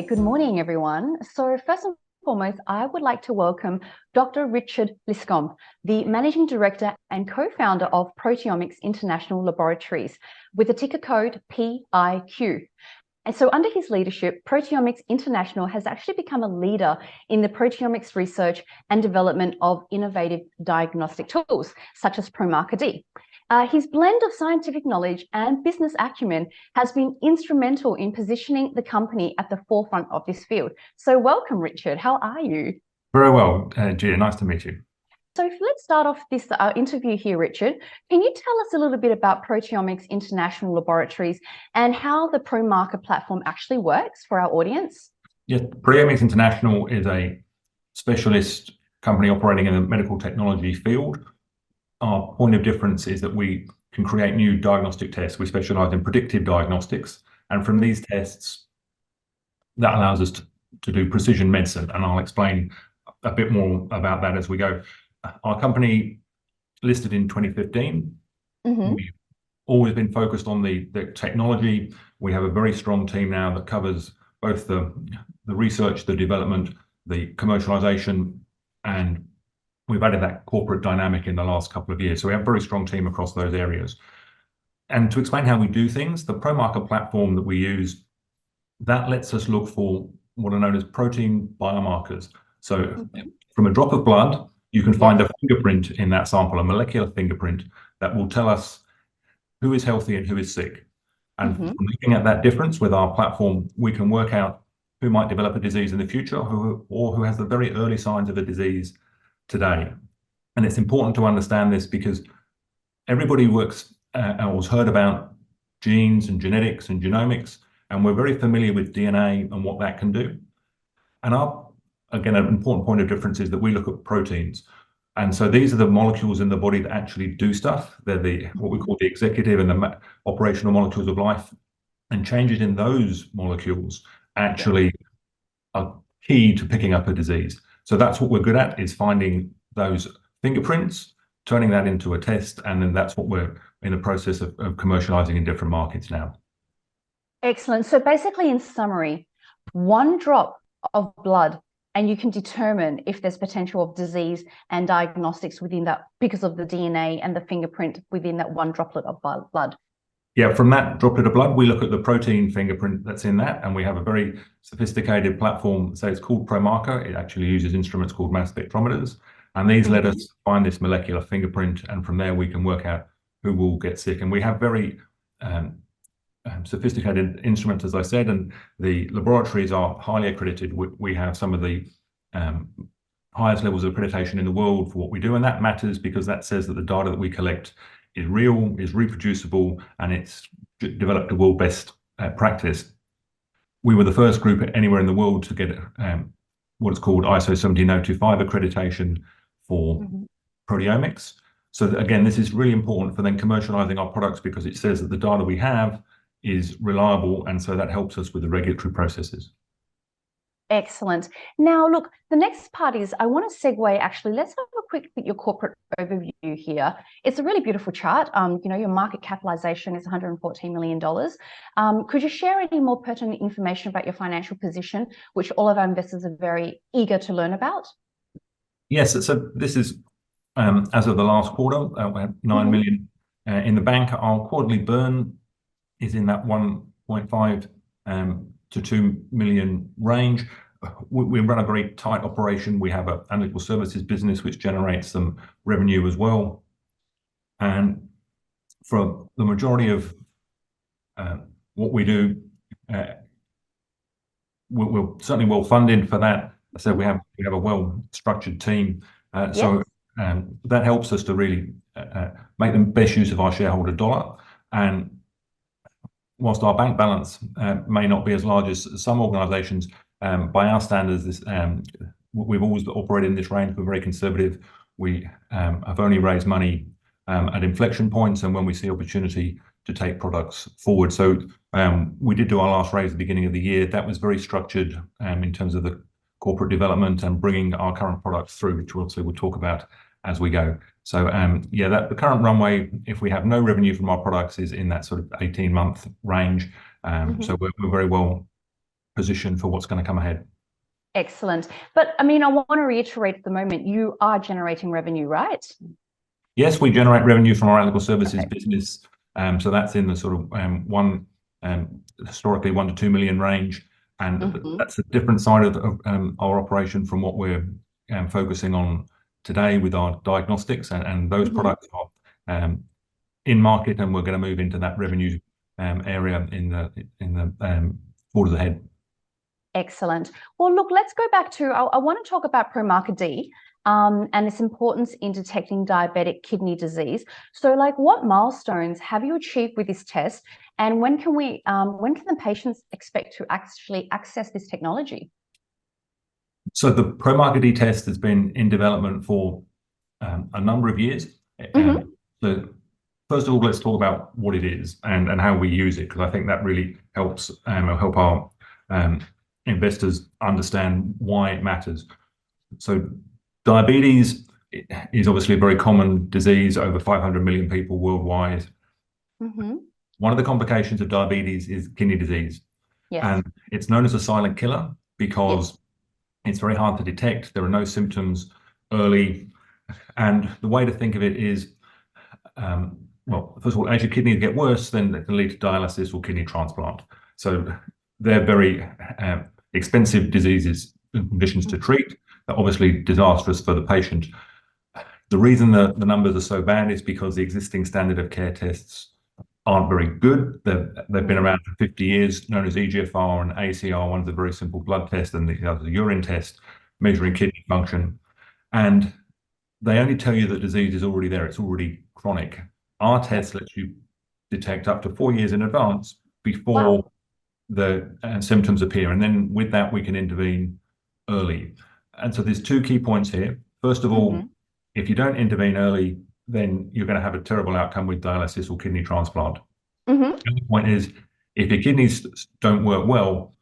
good morning, everyone. So first and foremost, I would like to welcome Dr. Richard Lipscombe, the Managing Director and co-founder of Proteomics International Laboratories, with the ticker code PIQ. And so under his leadership, Proteomics International has actually become a leader in the proteomics research and development of innovative diagnostic tools, such as PromarkerD. His blend of scientific knowledge and business acumen has been instrumental in positioning the company at the forefront of this field. So welcome, Richard. How are you? Very well, Gia. Nice to meet you. So let's start off this interview here, Richard. Can you tell us a little bit about Proteomics International Laboratories and how the Promarker platform actually works for our audience? Yes, Proteomics International is a specialist company operating in the medical technology field. Our point of difference is that we can create new diagnostic tests. We specialize in predictive diagnostics. And from these tests, that allows us to do precision medicine. And I'll explain a bit more about that as we go. Our company listed in 2015. We've always been focused on the technology. We have a very strong team now that covers both the research, the development, the commercialization, and we've added that corporate dynamic in the last couple of years. So we have a very strong team across those areas. And to explain how we do things, the Promarker platform that we use, that lets us look for what are known as protein biomarkers. So from a drop of blood, you can find a fingerprint in that sample, a molecular fingerprint that will tell us who is healthy and who is sick. And from looking at that difference with our platform, we can work out who might develop a disease in the future or who has the very early signs of a disease today. And it's important to understand this because everybody works or has heard about genes and genetics and genomics, and we're very familiar with DNA and what that can do. And again, an important point of difference is that we look at proteins. And so these are the molecules in the body that actually do stuff. They're what we call the executive and the operational molecules of life. And changes in those molecules actually are key to picking up a disease. So that's what we're good at, is finding those fingerprints, turning that into a test, and then that's what we're in the process of commercializing in different markets now. Excellent. So basically, in summary, one drop of blood and you can determine if there's potential of disease and diagnostics within that because of the DNA and the fingerprint within that one droplet of blood. Yeah, from that droplet of blood, we look at the protein fingerprint that's in that, and we have a very sophisticated platform. So it's called Promarker. It actually uses instruments called mass spectrometers, and these let us find this molecular fingerprint, and from there we can work out who will get sick. And we have very sophisticated instruments, as I said, and the laboratories are highly accredited. We have some of the highest levels of accreditation in the world for what we do, and that matters because that says that the data that we collect is real, is reproducible, and it's developed a world best practice. We were the first group anywhere in the world to get what is called ISO 17025 accreditation for proteomics. So again, this is really important for then commercializing our products because it says that the data we have is reliable, and so that helps us with the regulatory processes. Excellent. Now, look, the next part is I want to segue. Actually, let's have a quick look at your corporate overview here. It's a really beautiful chart. Your market capitalization is $114 million. Could you share any more pertinent information about your financial position, which all of our investors are very eager to learn about? Yes. So this is as of the last quarter, we have 9 million in the bank. Our quarterly burn is in that 1.5 to 2 million range. We run a very tight operation. We have an analytical services business which generates some revenue as well. And for the majority of what we do, we're certainly well funded for that. So we have a well-structured team. So that helps us to really make the best use of our shareholder dollar. And whilst our bank balance may not be as large as some organisations, by our standards, we've always operated in this range. We're very conservative. We have only raised money at inflection points and when we see opportunity to take products forward. So we did do our last raise at the beginning of the year. That was very structured in terms of the corporate development and bringing our current products through, which obviously we'll talk about as we go. So the current runway, if we have no revenue from our products, is in that sort of 18-month range. So we're very well position for what's going to come ahead. Excellent. But I mean, I want to reiterate at the moment, you are generating revenue, right? Yes, we generate revenue from our analytical services business. So that's in the sort of historically 1 to 2 million range. And that's a different side of our operation from what we're focusing on today with our diagnostics, and those products are in market, and we're going to move into that revenue area in the quarters ahead. Excellent. Well, look, let's go back to, I want to talk about PromarkerD and its importance in detecting diabetic kidney disease. So like, what milestones have you achieved with this test, and when can the patients expect to actually access this technology? So the PromarkerD test has been in development for a number of years. So first of all, let's talk about what it is and how we use it, because I think that really helps help our investors understand why it matters. So diabetes is obviously a very common disease, over 500 million people worldwide. One of the complications of diabetes is kidney disease. And it's known as a silent killer because it's very hard to detect. There are no symptoms early. And the way to think of it is, well, first of all, as your kidneys get worse, then it can lead to dialysis or kidney transplant. So they're very expensive diseases and conditions to treat. They're obviously disastrous for the patient. The reason the numbers are so bad is because the existing standard of care tests aren't very good. They've been around for 50 years, known as EGFR and ACR. One's a very simple blood test, and the other is a urine test measuring kidney function. And they only tell you that disease is already there. It's already chronic. Our test lets you detect up to 4 years in advance before the symptoms appear. And then with that, we can intervene early. And so there's two key points here. First of all, if you don't intervene early, then you're going to have a terrible outcome with dialysis or kidney transplant. The other point is, if your kidneys don't work well,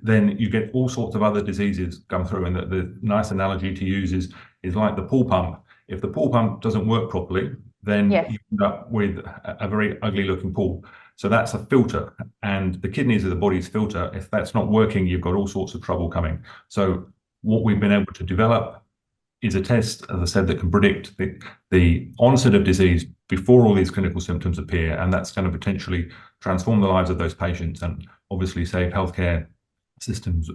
then you get all sorts of other diseases come through. And the nice analogy to use is like the pool pump. If the pool pump doesn't work properly, then you end up with a very ugly looking pool. So that's a filter, and the kidneys are the body's filter. If that's not working, you've got all sorts of trouble coming. So what we've been able to develop is a test, as I said, that can predict the onset of disease before all these clinical symptoms appear, and that's going to potentially transform the lives of those patients and obviously save healthcare systems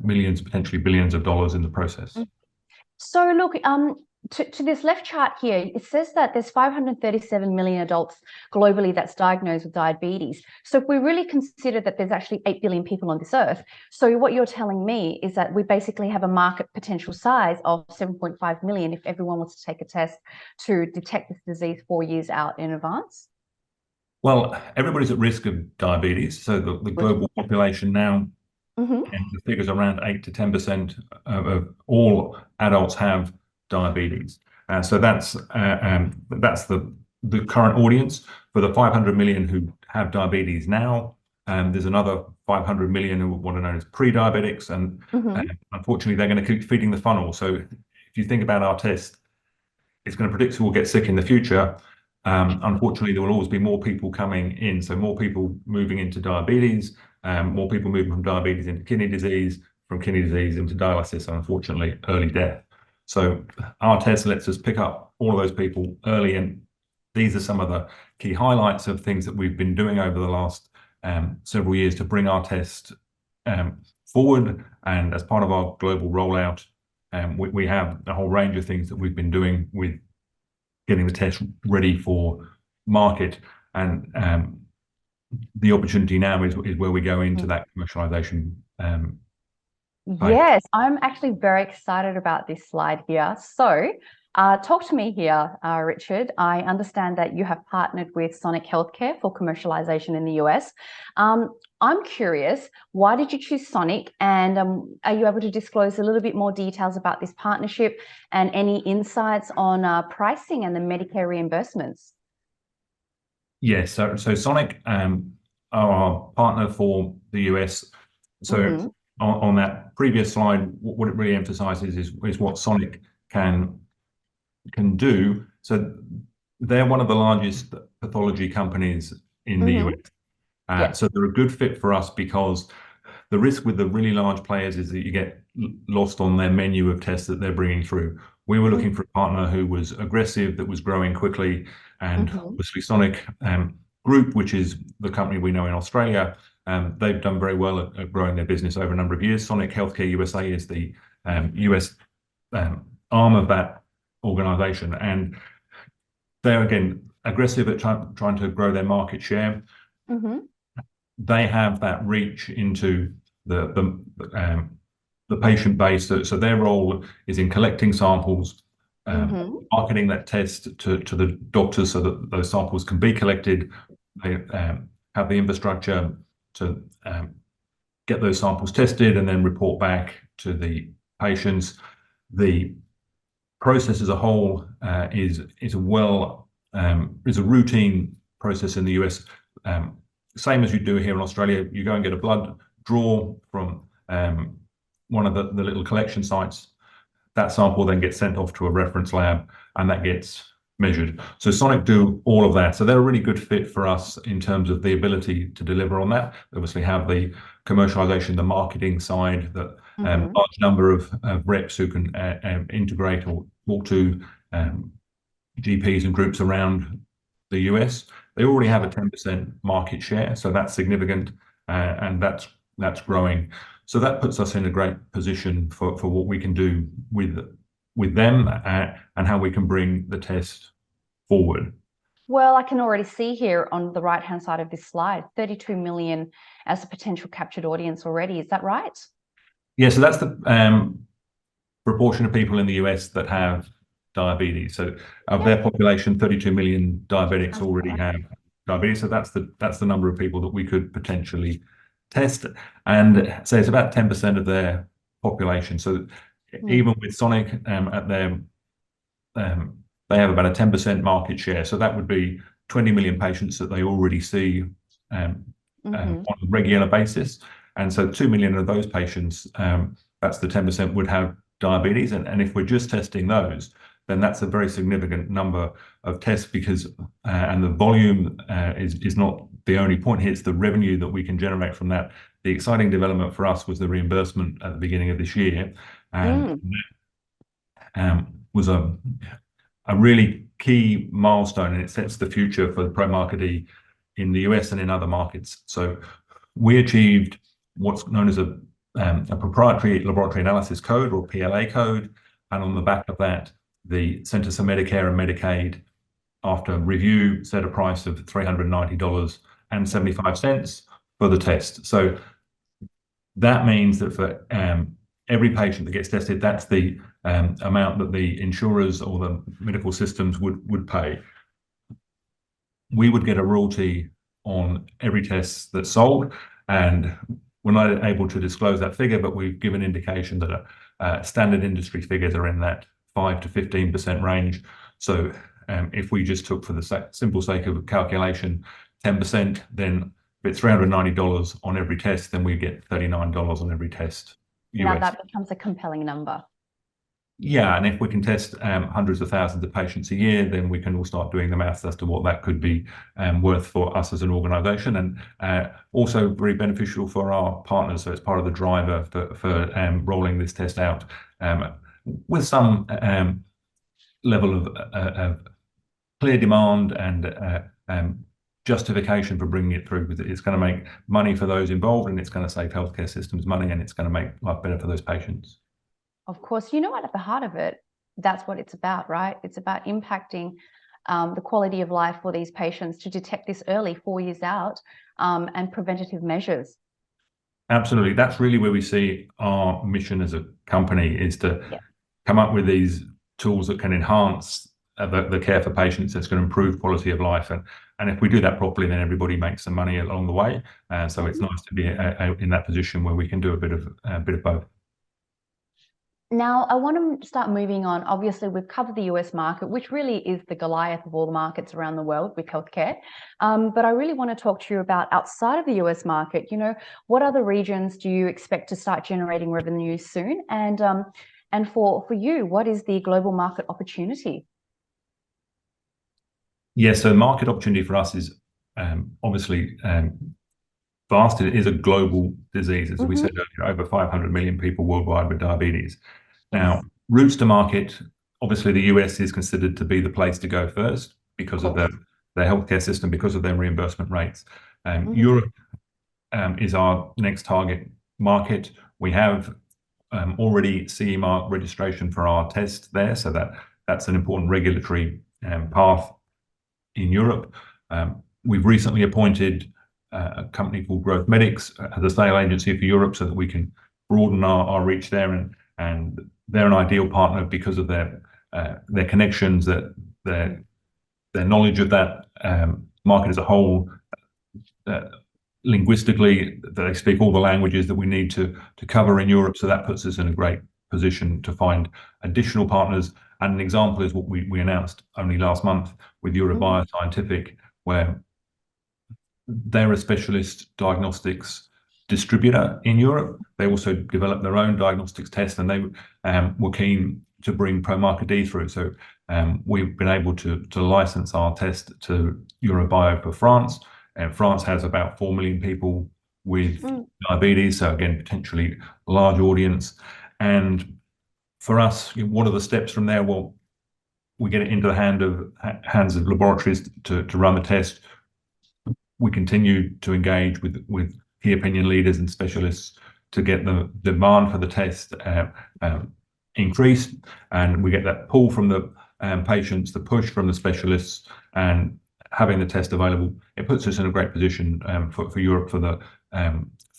millions, potentially billions of dollars in the process. So look, to this left chart here, it says that there's 537 million adults globally that's diagnosed with diabetes. So if we really consider that there's actually 8 billion people on this earth, so what you're telling me is that we basically have a market potential size of 7.5 million if everyone wants to take a test to detect this disease 4 years out in advance? Well, everybody's at risk of diabetes. So the global population now, and the figures around 8 to 10% of all adults have diabetes. So that's the current audience. For the 500 million who have diabetes now, there's another 500 million who are what are known as pre-diabetics, and unfortunately they're going to keep feeding the funnel. So if you think about our test, it's going to predict who will get sick in the future. Unfortunately, there will always be more people coming in, so more people moving into diabetes, more people moving from diabetes into kidney disease, from kidney disease into dialysis, and unfortunately early death. So our test lets us pick up all of those people early, and these are some of the key highlights of things that we've been doing over the last several years to bring our test forward. And as part of our global rollout, we have a whole range of things that we've been doing with getting the test ready for market. And the opportunity now is where we go into that commercialization. Yes, I'm actually very excited about this slide here. So talk to me here, Richard. I understand that you have partnered with Sonic Healthcare for commercialization in the US. I'm curious, why did you choose Sonic? And are you able to disclose a little bit more details about this partnership and any insights on pricing and the Medicare reimbursements? Yes, so Sonic are our partner for the US. So on that previous slide, what it really emphasizes is what Sonic can do. So they're one of the largest pathology companies in the US. So they're a good fit for us because The risk with the really large players is that you get lost on their menu of tests that they're bringing through. We were looking for a partner who was aggressive, that was growing quickly, and obviously Sonic Group, which is the company we know in Australia, they've done very well at growing their business over a number of years. Sonic Healthcare USA is the US arm of that organization, and they're again aggressive at trying to grow their market share. They have that reach into the patient base, so their role is in collecting samples, marketing that test to the doctors so that those samples can be collected. They have the infrastructure to get those samples tested and then report back to the patients. The process as a whole is a routine process in the US. Same as you do here in Australia, you go and get a blood draw from one of the little collection sites. That sample then gets sent off to a reference lab and that gets measured. So Sonic do all of that. So they're a really good fit for us in terms of the ability to deliver on that. They obviously have the commercialisation, the marketing side, that large number of reps who can integrate or talk to GPs and groups around the US. They already have a 10% market share, so that's significant, and that's growing. So that puts us in a great position for what we can do with them and how we can bring the test forward. Well, I can already see here on the right-hand side of this slide, 32 million as a potential captured audience already. Is that right? Yeah, so that's the proportion of people in the US that have diabetes. So of their population, 32 million diabetics already have diabetes. So that's the number of people that we could potentially test, and so it's about 10% of their population. So even with Sonic at their they have about a 10% market share. So that would be 20 million patients that they already see on a regular basis. And so 2 million of those patients, that's the 10%, would have diabetes. And if we're just testing those, then that's a very significant number of tests, because and the volume is not the only point here, it's the revenue that we can generate from that. The exciting development for us was the reimbursement at the beginning of this year, and was a really key milestone, and it sets the future for PromarkerD in the US and in other markets. So we achieved what's known as a proprietary laboratory analysis code, or PLA code, and on the back of that, the Centers for Medicare and Medicaid, after review, set a price of $390.75 for the test. So that means that for every patient that gets tested, that's the amount that the insurers or the medical systems would pay. We would get a royalty on every test that's sold, and we're not able to disclose that figure, but we've given indication that standard industry figures are in that 5 to 15% range. So if we just took, for the simple sake of calculation, 10%, then if it's $390 on every test, then we get $39 on every test. Now that becomes a compelling number. Yeah, and if we can test hundreds of thousands of patients a year, then we can all start doing the maths as to what that could be worth for us as an organisation, and also very beneficial for our partners. So it's part of the driver for rolling this test out with some level of clear demand and justification for bringing it through, because it's going to make money for those involved, and it's going to save healthcare systems money, and it's going to make life better for those patients. Of course, you know what, at the heart of it, that's what it's about, right? It's about impacting the quality of life for these patients, to detect this early, 4 years out, and preventative measures. Absolutely. That's really where we see our mission as a company, is to come up with these tools that can enhance the care for patients, that's going to improve quality of life. And if we do that properly, then everybody makes some money along the way. So it's nice to be in that position where we can do a bit of both. Now, I want to start moving on. Obviously, we've covered the US market, which really is the Goliath of all the markets around the world with healthcare. But I really want to talk to you about outside of the US market. You know, what other regions do you expect to start generating revenue soon? And for you, what is the global market opportunity? Yeah, so market opportunity for us is obviously vast. It is a global disease, as we said earlier, over 500 million people worldwide with diabetes. Now, Yes. routes to market, obviously the US is considered to be the place to go first because of their healthcare system, because of their reimbursement rates. Europe is our next target market. We have already CE mark registration for our test there, so that's an important regulatory path in Europe. We've recently appointed a company called Growth Medics as a sale agency for Europe, so that we can broaden our reach there, and they're an ideal partner because of their connections, their knowledge of that market as a whole. Linguistically, they speak all the languages that we need to cover in Europe, so that puts us in a great position to find additional partners. And an example is what we announced only last month with Eurobio Scientific, where they're a specialist diagnostics distributor in Europe. They also developed their own diagnostics test, and they were keen to bring PromarkerD through. So we've been able to license our test to Eurobio for France. And France has about 4 million people with diabetes, so again, potentially a large audience. And for us, what are the steps from there? Well, we get it into the hands of laboratories to run the test. We continue to engage with key opinion leaders and specialists to get the demand for the test increased, and we get that pull from the patients, the push from the specialists, and having the test available, it puts us in a great position for Europe for the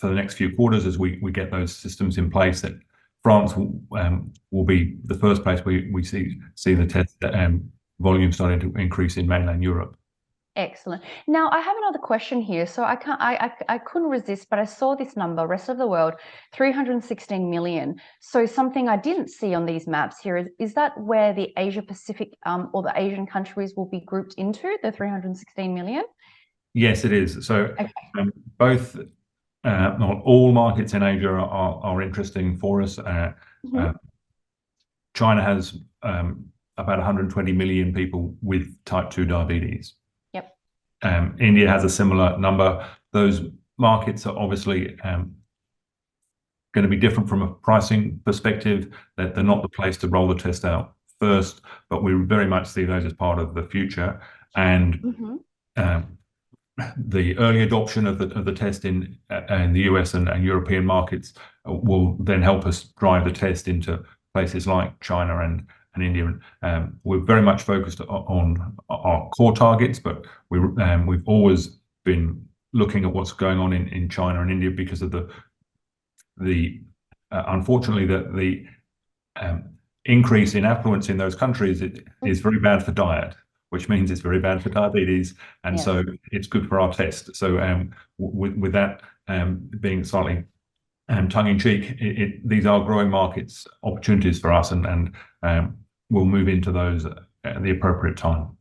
next few quarters as we get those systems in place. That France will be the first place we see the test volume starting to increase in mainland Europe. Excellent. Now, I have another question here. So I couldn't resist, but I saw this number, rest of the world, 316 million. So something I didn't see on these maps here is that where the Asia Pacific or the Asian countries will be grouped into, the 316 million? Yes, it is. So both, not all markets in Asia are interesting for us. China has about 120 million people with type 2 diabetes. India has a similar number. Those markets are obviously going to be different from a pricing perspective, that they're not the place to roll the test out first, but we very much see those as part of the future. And the early adoption of the test in the US and European markets will then help us drive the test into places like China and India. We're very much focused on our core targets, but we've always been looking at what's going on in China and India because of the unfortunately the increase in affluence in those countries is very bad for diet, which means it's very bad for diabetes, and so it's good for our test. So with that being slightly tongue-in-cheek, these are growing markets, opportunities for us, and we'll move into those at the appropriate time.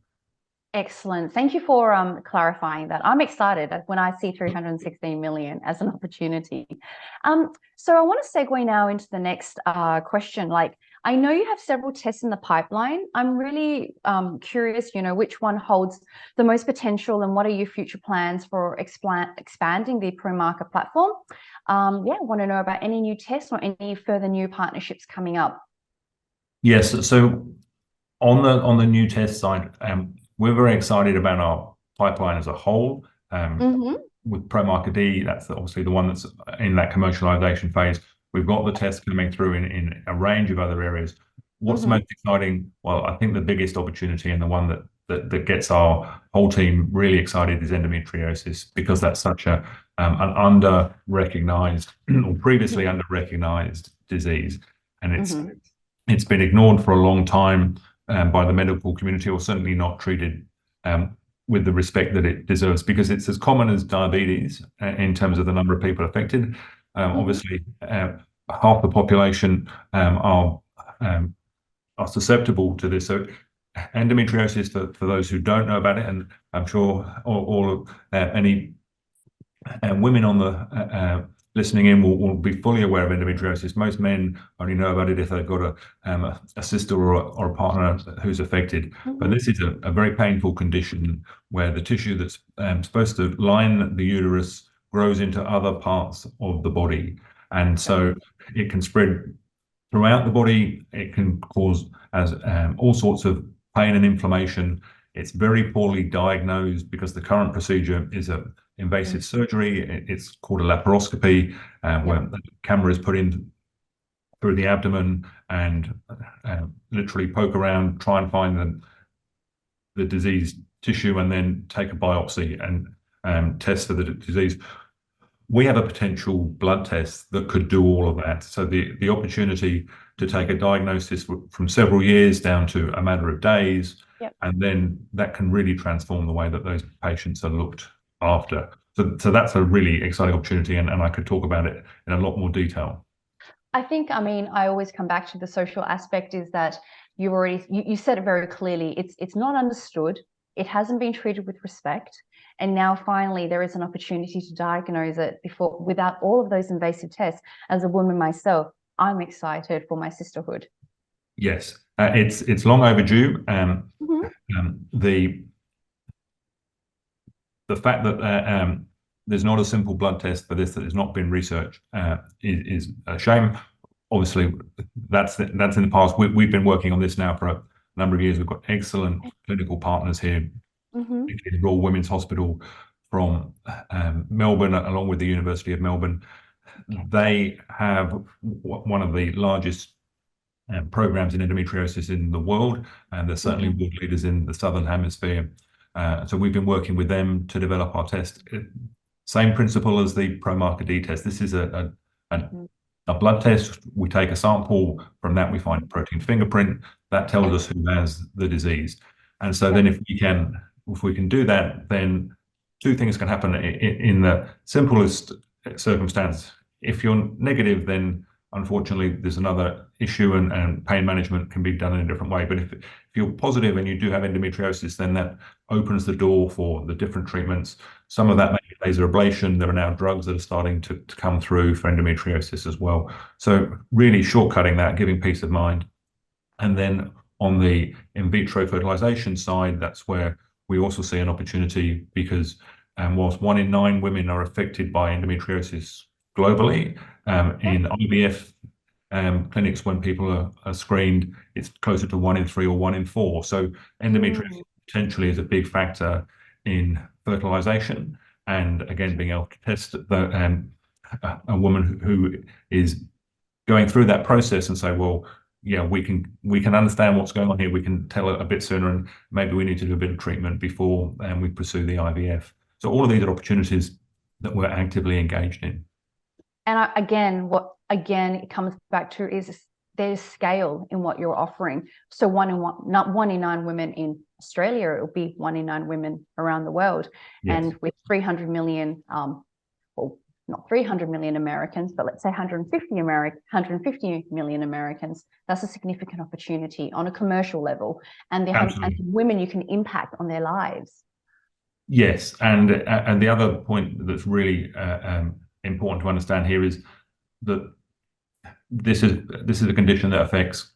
Excellent. Thank you for clarifying that. I'm excited when I see 316 million as an opportunity. So I want to segue now into the next question. Like, I know you have several tests in the pipeline. I'm really curious, which one holds the most potential, and what are your future plans for expanding the Promarker platform? I want to know about any new tests or any further new partnerships coming up. Yes, so on the new test side, we're very excited about our pipeline as a whole. With PromarkerD, that's obviously the one that's in that commercialization phase. We've got the tests coming through in a range of other areas. What's the most exciting? Well, I think the biggest opportunity, and the one that gets our whole team really excited, is endometriosis, because that's such an under-recognized or previously under-recognized disease, and it's been ignored for a long time by the medical community, or certainly not treated with the respect that it deserves, because it's as common as diabetes in terms of the number of people affected. Obviously, half the population are susceptible to this. So endometriosis, for those who don't know about it, and I'm sure any women on the listening in will be fully aware of endometriosis. Most men only know about it if they've got a sister or a partner who's affected. But this is a very painful condition where the tissue that's supposed to line the uterus grows into other parts of the body. And so it can spread throughout the body. It can cause all sorts of pain and inflammation. It's very poorly diagnosed because the current procedure is an invasive surgery. It's called a laparoscopy, where the camera is put in through the abdomen and literally poke around, try and find the diseased tissue, and then take a biopsy and test for the disease. We have a potential blood test that could do all of that. So the opportunity to take a diagnosis from several years down to a matter of days, and then that can really transform the way that those patients are looked after. So that's a really exciting opportunity, and I could talk about it in a lot more detail. I think, I mean, I always come back to the social aspect, is that you said it very clearly. It's not understood. It hasn't been treated with respect. And now finally there is an opportunity to diagnose it without all of those invasive tests. As a woman myself, I'm excited for my sisterhood. Yes, it's long overdue. The fact that there's not a simple blood test for this that has not been researched is a shame. Obviously, that's in the past. We've been working on this now for a number of years. We've got excellent clinical partners here, including Royal Women's Hospital from Melbourne, along with the University of Melbourne. They have one of the largest programs in endometriosis in the world, and they're certainly world leaders in the Southern Hemisphere. So we've been working with them to develop our test. Same principle as the PromarkerD test. This is a blood test. We take a sample. From that, we find a protein fingerprint that tells us who has the disease. And so then if we can do that, then two things can happen in the simplest circumstance. If you're negative, then unfortunately there's another issue, and pain management can be done in a different way. But if you're positive and you do have endometriosis, then that opens the door for the different treatments. Some of that may be laser ablation. There are now drugs that are starting to come through for endometriosis as well. So really shortcutting that, giving peace of mind. And then on the in vitro fertilization side, that's where we also see an opportunity, because whilst 1 in 9 women are affected by endometriosis globally, in IVF clinics, when people are screened, it's closer to 1 in 3 or 1 in 4. So endometriosis potentially is a big factor in fertilization, and again, being able to test a woman who is going through that process and say, well, yeah, we can understand what's going on here. We can tell it a bit sooner, and maybe we need to do a bit of treatment before we pursue the IVF. So all of these are opportunities that we're actively engaged in. And again it comes back to is there's scale in what you're offering. So not 1 in 9 women in Australia, it will be 1 in 9 women around the world. Yes. And with 300 million, well, not 300 million Americans, but let's say 150 million Americans, that's a significant opportunity on a commercial level, and the women you can impact on their lives. Yes, and the other point that's really important to understand here is that this is a condition that affects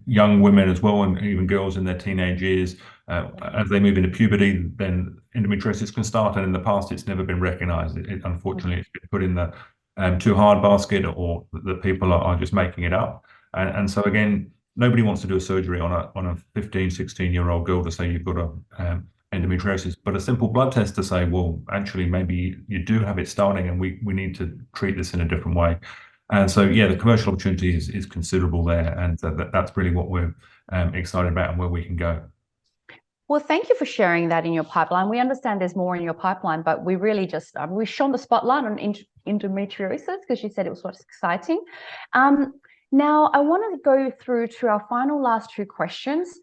young women as well, and even girls in their teenage years. As they move into puberty, then endometriosis can start, and in the past it's never been recognized. Unfortunately, it's been put in the too hard basket, or that people are just making it up. And so again, nobody wants to do a surgery on a 15, 16-year-old girl to say you've got a endometriosis, but a simple blood test to say, well, actually, maybe you do have it starting, and we need to treat this in a different way. And so, yeah, the commercial opportunity is considerable there, and that's really what we're excited about and where we can go. Well, thank you for sharing that in your pipeline. We understand there's more in your pipeline, but we really just we shone the spotlight on endometriosis because you said it was what's exciting. Now, I want to go through to our last 2 questions.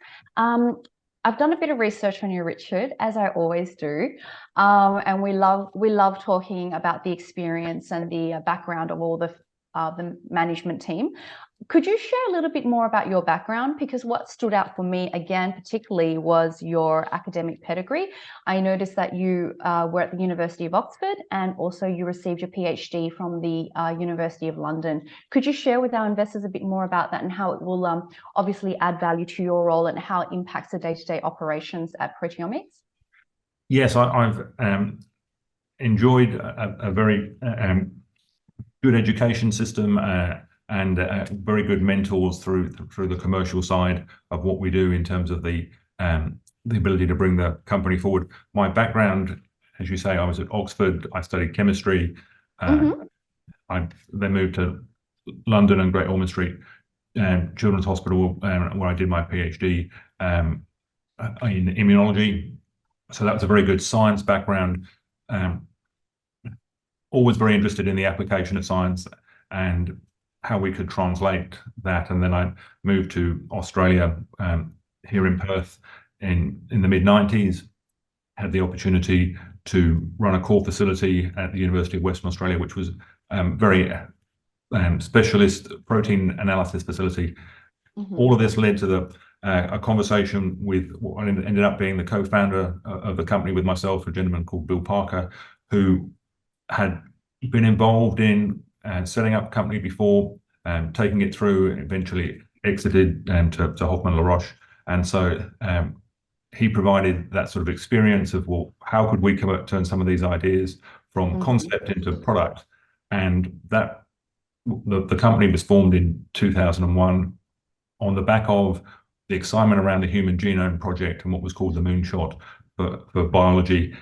I've done a bit of research on you, Richard, as I always do, and we love talking about the experience and the background of all the management team. Could you share a little bit more about your background? Because what stood out for me, again, particularly, was your academic pedigree. I noticed that you were at the University of Oxford, and also you received your PhD from the University of London. Could you share with our investors a bit more about that and how it will obviously add value to your role and how it impacts the day-to-day operations at Proteomics? Yes, I've enjoyed a very good education system and very good mentors through the commercial side of what we do in terms of the ability to bring the company forward. My background, as you say, I was at Oxford. I studied chemistry. I then moved to London and Great Ormond Street Children's Hospital, where I did my PhD in immunology. So that was a very good science background. Always very interested in the application of science and how we could translate that. And then I moved to Australia, here in Perth in the mid-90s, had the opportunity to run a core facility at the University of Western Australia, which was very specialist protein analysis facility. All of this led to a conversation with what ended up being the co-founder of the company with myself, a gentleman called Bill Parker, who had been involved in setting up a company before, taking it through, eventually exited to Hoffmann La Roche. And so he provided that sort of experience of, well, how could we turn some of these ideas from concept into product? And that the company was formed in 2001 on the back of the excitement around the Human Genome Project and what was called the moonshot for biology.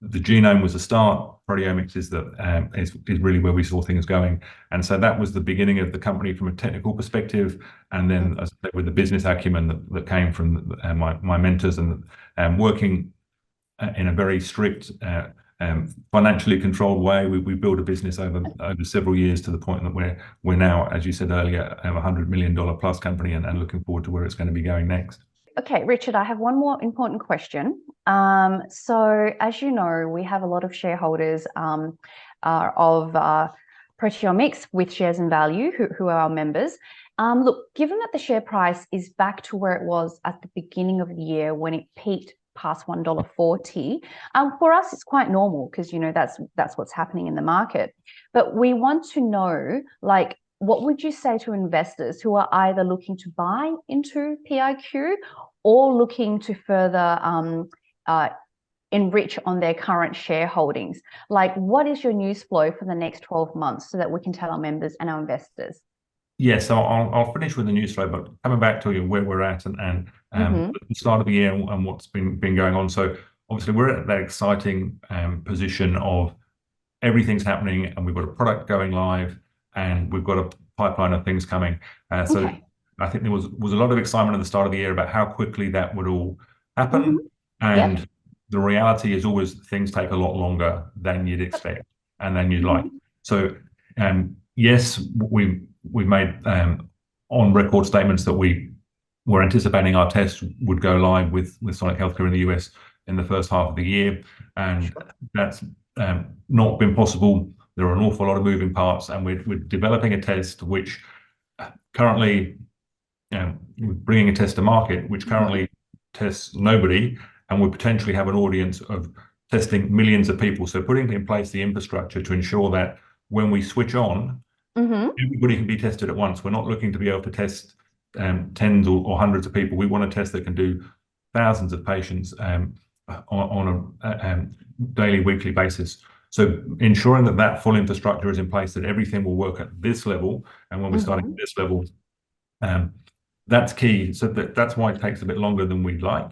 The genome was the start. Proteomics is really where we saw things going, and so that was the beginning of the company from a technical perspective. And then, as I said, with the business acumen that came from my mentors and working in a very strict, financially controlled way, we built a business over several years to the point that we're now, as you said earlier, a $100 million plus company, and looking forward to where it's going to be going next. Okay, Richard, I have one more important question. So as you know, we have a lot of shareholders of Proteomics with shares in value who are our members. Look, given that the share price is back to where it was at the beginning of the year when it peaked past $1.40, for us it's quite normal because, you know, that's what's happening in the market. But we want to know, like, what would you say to investors who are either looking to buy into PIQ or looking to further enrich on their current shareholdings? Like, what is your news flow for the next 12 months so that we can tell our members and our investors? Yes, so I'll finish with the news flow, but coming back to where we're at and the start of the year and what's been going on. So obviously we're at that exciting position of everything's happening, and we've got a product going live, and we've got a pipeline of things coming. So I think there was a lot of excitement at the start of the year about how quickly that would all happen. And the reality is always things take a lot longer than you'd expect and than you'd like. So yes, we've made on record statements that we were anticipating our test would go live with Sonic Healthcare in the US in the first half of the year, and that's not been possible. There are an awful lot of moving parts, and we're developing a test which currently, we're bringing a test to market which currently tests nobody, and we potentially have an audience of testing millions of people. So putting in place the infrastructure to ensure that when we switch on, everybody can be tested at once. We're not looking to be able to test tens or hundreds of people. We want a test that can do thousands of patients on a daily, weekly basis. So ensuring that full infrastructure is in place, that everything will work at this level, and when we're starting at this level, that's key. So that's why it takes a bit longer than we'd like.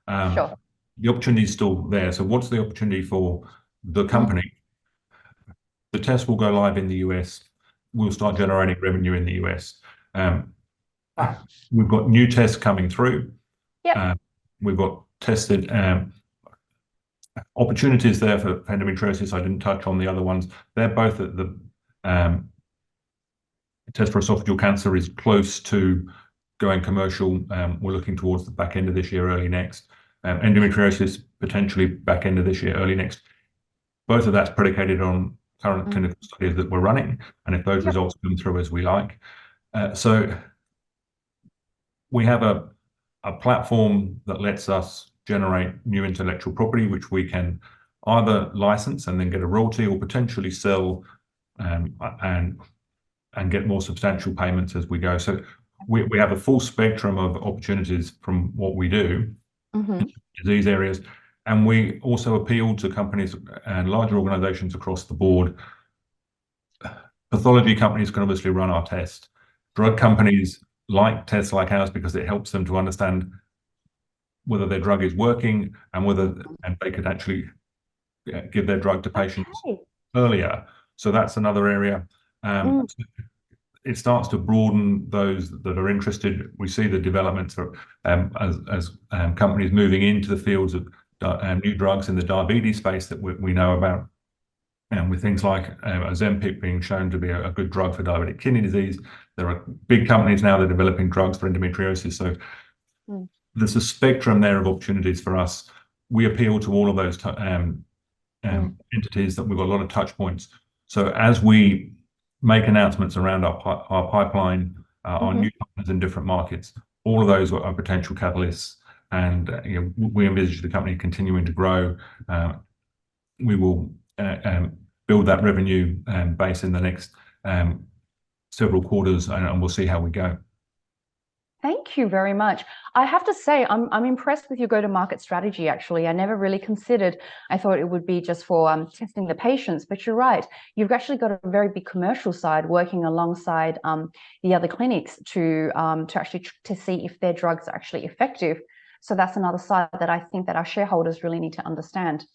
The opportunity is still there. So what's the opportunity for the company? The test will go live in the US. We'll start generating revenue in the US. We've got new tests coming through. We've got tested opportunities there for endometriosis. I didn't touch on the other ones. They're both at the test for esophageal cancer is close to going commercial. We're looking towards the back end of this year, early next. Endometriosis, potentially back end of this year, early next. Both of that's predicated on current clinical studies that we're running, and if those results come through as we like. So we have a platform that lets us generate new intellectual property, which we can either license and then get a royalty, or potentially sell and get more substantial payments as we go. So we have a full spectrum of opportunities from what we do in these areas. And we also appeal to companies and larger organizations across the board. Pathology companies can obviously run our test. Drug companies like tests like ours because it helps them to understand whether their drug is working and they could actually give their drug to patients earlier. So that's another area. It starts to broaden those that are interested. We see the developments as companies moving into the fields of new drugs in the diabetes space that we know about, and with things like Ozempic being shown to be a good drug for diabetic kidney disease. There are big companies now that are developing drugs for endometriosis. So there's a spectrum there of opportunities for us. We appeal to all of those entities that we've got a lot of touch points. So as we make announcements around our pipeline, our new partners in different markets, all of those are potential catalysts. And we envisage the company continuing to grow. We will build that revenue base in the next several quarters, and we'll see how we go. Thank you very much. I have to say, I'm impressed with your go-to-market strategy, actually. I never really considered, I thought it would be just for testing the patients, but you're right. You've actually got a very big commercial side working alongside the other clinics to actually to see if their drugs are actually effective. So that's another side that I think that our shareholders really need to understand.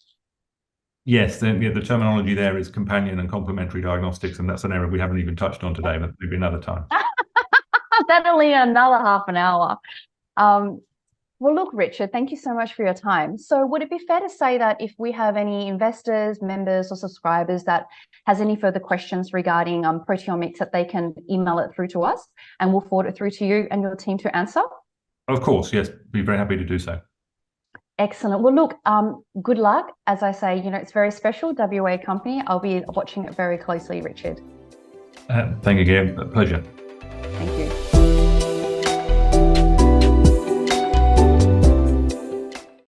Yes, the terminology there is companion and complementary diagnostics, and that's an area we haven't even touched on today, but maybe another time. That'll need another half an hour. Well, look, Richard, thank you so much for your time. So would it be fair to say that if we have any investors, members or subscribers that has any further questions regarding proteomics, that they can email it through to us and we'll forward it through to you and your team to answer? Of course, yes. Be very happy to do so. Excellent. Well, look, good luck. As I say, it's very special, WA company. I'll be watching it very closely, Richard. Thank you again. A pleasure.